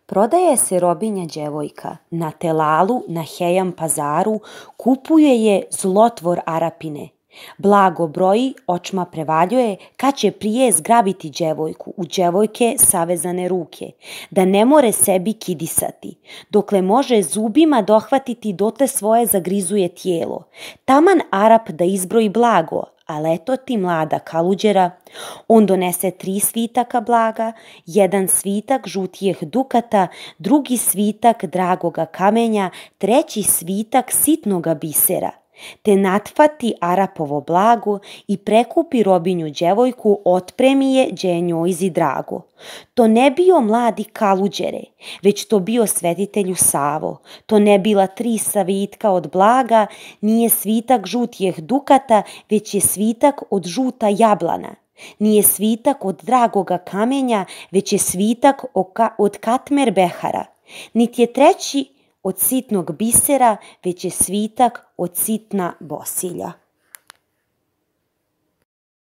Prodaje se robinja djevojka, na Telalu, na Hejam pazaru, kupuje je zlotvor Arapine. Blago broji, očma prevaljuje, kad će prije zgrabiti djevojku u djevojke savezane ruke, da ne more sebi kidisati. Dokle može zubima dohvatiti, dotle svoje zagrizuje tijelo. Taman Arap da izbroji blago, a leto ti mlada kaluđera, on donese 3 svitaka blaga, 1 svitak žutijeh dukata, drugi svitak dragoga kamenja, 3 svitak sitnoga bisera, te natfati Arapovo blago i prekupi robinju djevojku, otpremi je đe je njojzi drago. To ne bio mladi kaluđere, već to bio svetitelju Savo, to ne bila 3 svitka od blaga, nije svitak žutijeh dukata, već je svitak od žuta jablana. Nije svitak od dragoga kamenja, već je svitak od katmer behara. Niti je 3 od sitnog bisera, već je svitak od sitna bosilja.